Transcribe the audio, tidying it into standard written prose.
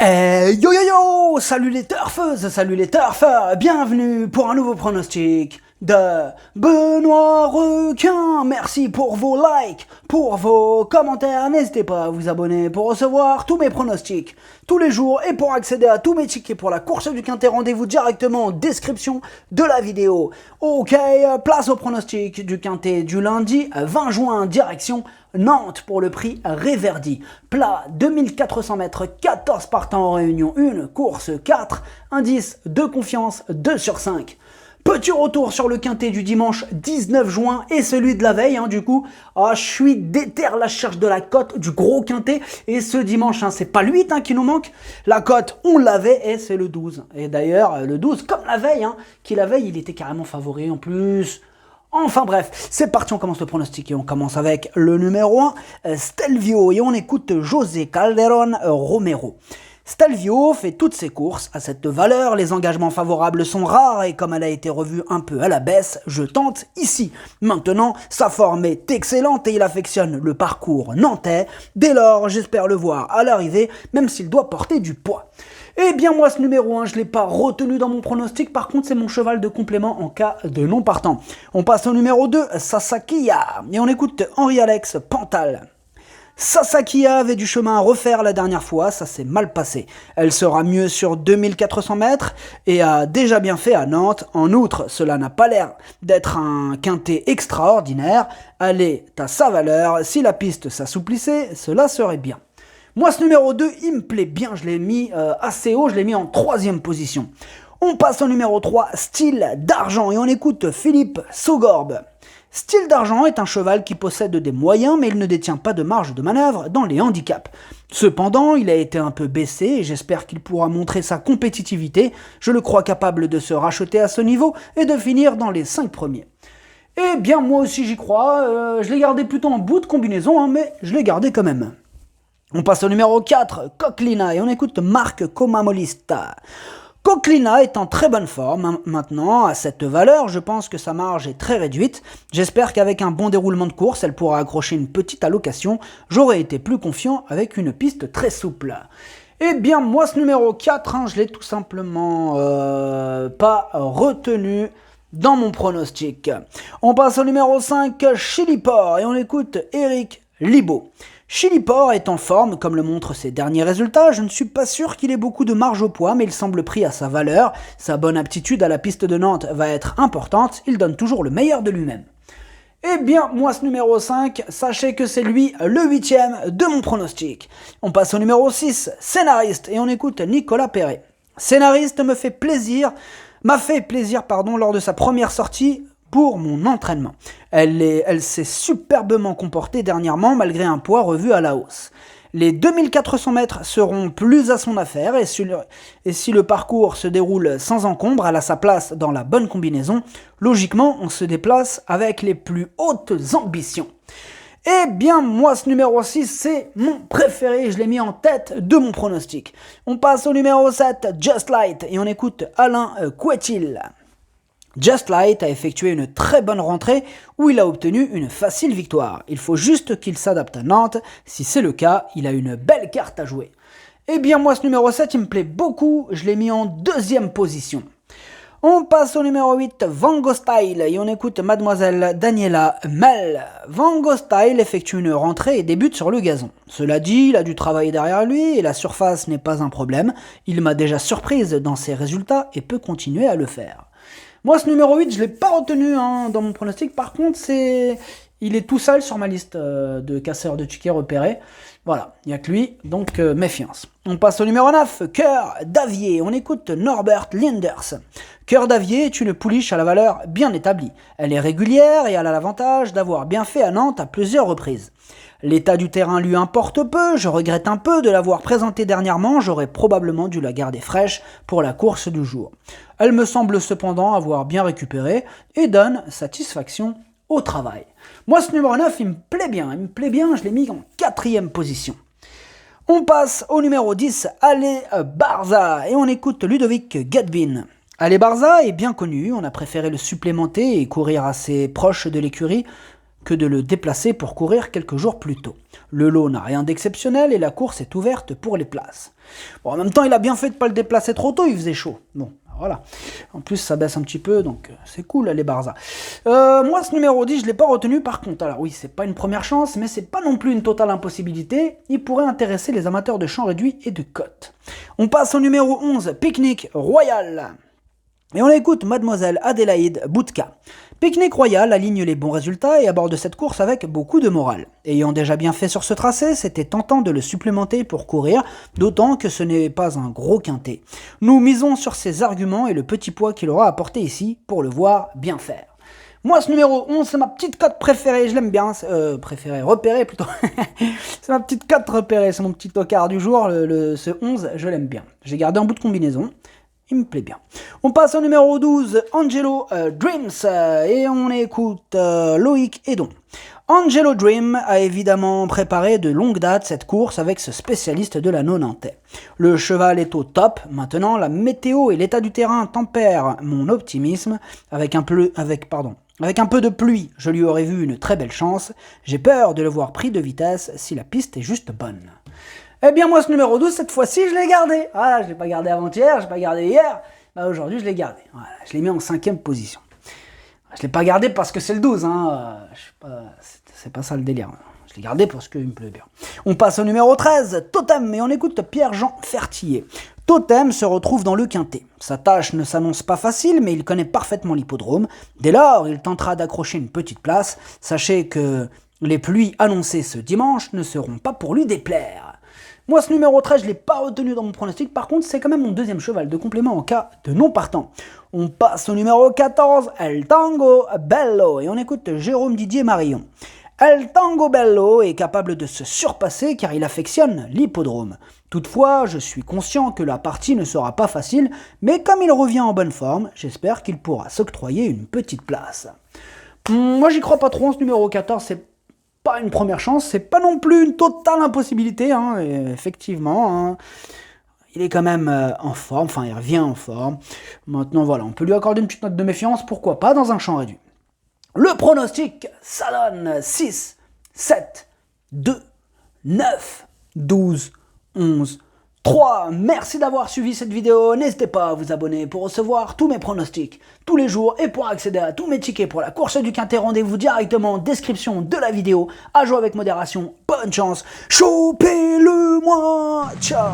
Yo yo yo, salut les turfeuses, salut les turfeurs, bienvenue pour un nouveau pronostic de Benoît Requin. Merci pour vos likes, pour vos commentaires, n'hésitez pas à vous abonner pour recevoir tous mes pronostics tous les jours et pour accéder à tous mes tickets pour la course du Quintet, rendez-vous directement en description de la vidéo. Ok, place au pronostic du Quintet du lundi 20 juin, direction Nantes pour le prix Réverdi. Plat 2400 mètres, 14 partants en réunion 1, course 4, indice de confiance 2 sur 5. Petit retour sur le Quintet du dimanche 19 juin et celui de la veille, du coup. Je suis déter la recherche de la cote du gros Quintet. Et ce dimanche, c'est pas le 8 qui nous manque. La cote, on l'avait et c'est le 12. Et d'ailleurs, le 12, comme la veille, il était carrément favori en plus. Enfin bref, c'est parti, on commence le pronostic et on commence avec le numéro 1, Stelvio, et on écoute José Calderón Romero. Stelvio fait toutes ses courses à cette valeur, les engagements favorables sont rares et comme elle a été revue un peu à la baisse, je tente ici. Maintenant, sa forme est excellente et il affectionne le parcours nantais. Dès lors, j'espère le voir à l'arrivée, même s'il doit porter du poids. Eh bien moi ce numéro 1, je ne l'ai pas retenu dans mon pronostic, par contre c'est mon cheval de complément en cas de non partant. On passe au numéro 2, Sasakia, et on écoute Henri-Alex Pantal. Sasakia avait du chemin à refaire la dernière fois, ça s'est mal passé. Elle sera mieux sur 2400 mètres et a déjà bien fait à Nantes. En outre, cela n'a pas l'air d'être un quintet extraordinaire. Elle est à sa valeur, si la piste s'assouplissait, cela serait bien. Moi, ce numéro 2, il me plaît bien, je l'ai mis assez haut, je l'ai mis en 3e position. On passe au numéro 3, Style d'Argent, et on écoute Philippe Saugorbe. Style d'Argent est un cheval qui possède des moyens, mais il ne détient pas de marge de manœuvre dans les handicaps. Cependant, il a été un peu baissé, et j'espère qu'il pourra montrer sa compétitivité. Je le crois capable de se racheter à ce niveau et de finir dans les 5 premiers. Eh bien, moi aussi j'y crois, je l'ai gardé plutôt en bout de combinaison, mais je l'ai gardé quand même. On passe au numéro 4, Coquelina, et on écoute Marc Comamolista. Coquelina est en très bonne forme. Maintenant, à cette valeur, je pense que sa marge est très réduite. J'espère qu'avec un bon déroulement de course, elle pourra accrocher une petite allocation. J'aurais été plus confiant avec une piste très souple. Eh bien, moi, ce numéro 4, je l'ai tout simplement pas retenu dans mon pronostic. On passe au numéro 5, Chiliport, et on écoute Eric Libaud. Chiliport est en forme, comme le montrent ses derniers résultats. Je ne suis pas sûr qu'il ait beaucoup de marge au poids, mais il semble pris à sa valeur. Sa bonne aptitude à la piste de Nantes va être importante. Il donne toujours le meilleur de lui-même. Eh bien, moi ce numéro 5, sachez que c'est lui le 8e de mon pronostic. On passe au numéro 6, Scénariste, et on écoute Nicolas Perret. Scénariste m'a fait plaisir lors de sa première sortie pour mon entraînement. Elle s'est superbement comportée dernièrement malgré un poids revu à la hausse. Les 2400 mètres seront plus à son affaire et si le parcours se déroule sans encombre, elle a sa place dans la bonne combinaison. Logiquement, on se déplace avec les plus hautes ambitions. Eh bien, moi, ce numéro 6, c'est mon préféré, je l'ai mis en tête de mon pronostic. On passe au numéro 7, Just Light, et on écoute Alain Couetil. Just Light a effectué une très bonne rentrée où il a obtenu une facile victoire. Il faut juste qu'il s'adapte à Nantes. Si c'est le cas, il a une belle carte à jouer. Eh bien moi ce numéro 7, il me plaît beaucoup. Je l'ai mis en 2e position. On passe au numéro 8, Vango Style, et on écoute Mademoiselle Daniela Mel. Vango Style effectue une rentrée et débute sur le gazon. Cela dit, il a du travail derrière lui et la surface n'est pas un problème. Il m'a déjà surprise dans ses résultats et peut continuer à le faire. Moi, ce numéro 8, je ne l'ai pas retenu dans mon pronostic. Par contre, il est tout seul sur ma liste de casseurs de tickets repérés. Voilà, il n'y a que lui, donc méfiance. On passe au numéro 9, Cœur d'Avier. On écoute Norbert Linders. Cœur d'Avier est une pouliche à la valeur bien établie. Elle est régulière et elle a l'avantage d'avoir bien fait à Nantes à plusieurs reprises. L'état du terrain lui importe peu, je regrette un peu de l'avoir présentée dernièrement, j'aurais probablement dû la garder fraîche pour la course du jour. Elle me semble cependant avoir bien récupéré et donne satisfaction au travail. Moi ce numéro 9, il me plaît bien, je l'ai mis en 4e position. On passe au numéro 10, Allez Barza, et on écoute Ludovic Gadvin. Allez Barza est bien connu, on a préféré le supplémenter et courir assez proche de l'écurie que de le déplacer pour courir quelques jours plus tôt. Le lot n'a rien d'exceptionnel et la course est ouverte pour les places. Bon, en même temps, il a bien fait de ne pas le déplacer trop tôt, il faisait chaud. Bon, voilà. En plus, ça baisse un petit peu, donc c'est cool, les Barza. Moi, ce numéro 10, je ne l'ai pas retenu par contre. Alors oui, c'est pas une première chance, mais c'est pas non plus une totale impossibilité. Il pourrait intéresser les amateurs de champ réduit et de côte. On passe au numéro 11, Picnic Royal. Et on écoute Mademoiselle Adélaïde Boutka. Picnic Royal aligne les bons résultats et aborde cette course avec beaucoup de morale. Ayant déjà bien fait sur ce tracé, c'était tentant de le supplémenter pour courir, d'autant que ce n'est pas un gros quintet. Nous misons sur ses arguments et le petit poids qu'il aura apporté ici pour le voir bien faire. Moi, ce numéro 11, c'est ma petite cote préférée, je l'aime bien, repérée plutôt. C'est ma petite cote repérée, c'est mon petit tocard du jour, ce 11, je l'aime bien. J'ai gardé en bout de combinaison. Il me plaît bien. On passe au numéro 12, Angelo Dreams, et on écoute Loïc Edon. Angelo Dream a évidemment préparé de longue date cette course avec ce spécialiste de la Nonantais. Le cheval est au top, maintenant la météo et l'état du terrain tempèrent mon optimisme. Avec un peu de pluie, je lui aurais vu une très belle chance. J'ai peur de le voir pris de vitesse si la piste est juste bonne. Eh bien moi ce numéro 12, cette fois-ci je l'ai gardé. Voilà, je l'ai pas gardé avant-hier, je l'ai pas gardé hier. Bah, aujourd'hui je l'ai gardé. Voilà, je l'ai mis en 5e position. Je l'ai pas gardé parce que c'est le 12, c'est pas ça le délire. Je l'ai gardé parce qu'il me plaît bien. On passe au numéro 13, Totem, et on écoute Pierre-Jean Fertillier. Totem se retrouve dans le quintet. Sa tâche ne s'annonce pas facile, mais il connaît parfaitement l'hippodrome. Dès lors, il tentera d'accrocher une petite place. Sachez que les pluies annoncées ce dimanche ne seront pas pour lui déplaire. Moi, ce numéro 13, je ne l'ai pas retenu dans mon pronostic. Par contre, c'est quand même mon deuxième cheval de complément en cas de non partant. On passe au numéro 14, El Tango Bello. Et on écoute Jérôme Didier Marillon. El Tango Bello est capable de se surpasser car il affectionne l'hippodrome. Toutefois, je suis conscient que la partie ne sera pas facile, mais comme il revient en bonne forme, j'espère qu'il pourra s'octroyer une petite place. Moi, j'y crois pas trop en ce numéro 14, c'est pas une première chance, c'est pas non plus une totale impossibilité, et effectivement, il est quand même en forme, enfin il revient en forme. Maintenant voilà, on peut lui accorder une petite note de méfiance, pourquoi pas dans un champ réduit. Le pronostic, ça donne 6, 7, 2, 9, 12, 11, 3. Merci d'avoir suivi cette vidéo. N'hésitez pas à vous abonner pour recevoir tous mes pronostics tous les jours et pour accéder à tous mes tickets pour la course du quintet. Rendez-vous directement en description de la vidéo. À jouer avec modération. Bonne chance. Chopez-le moi. Ciao.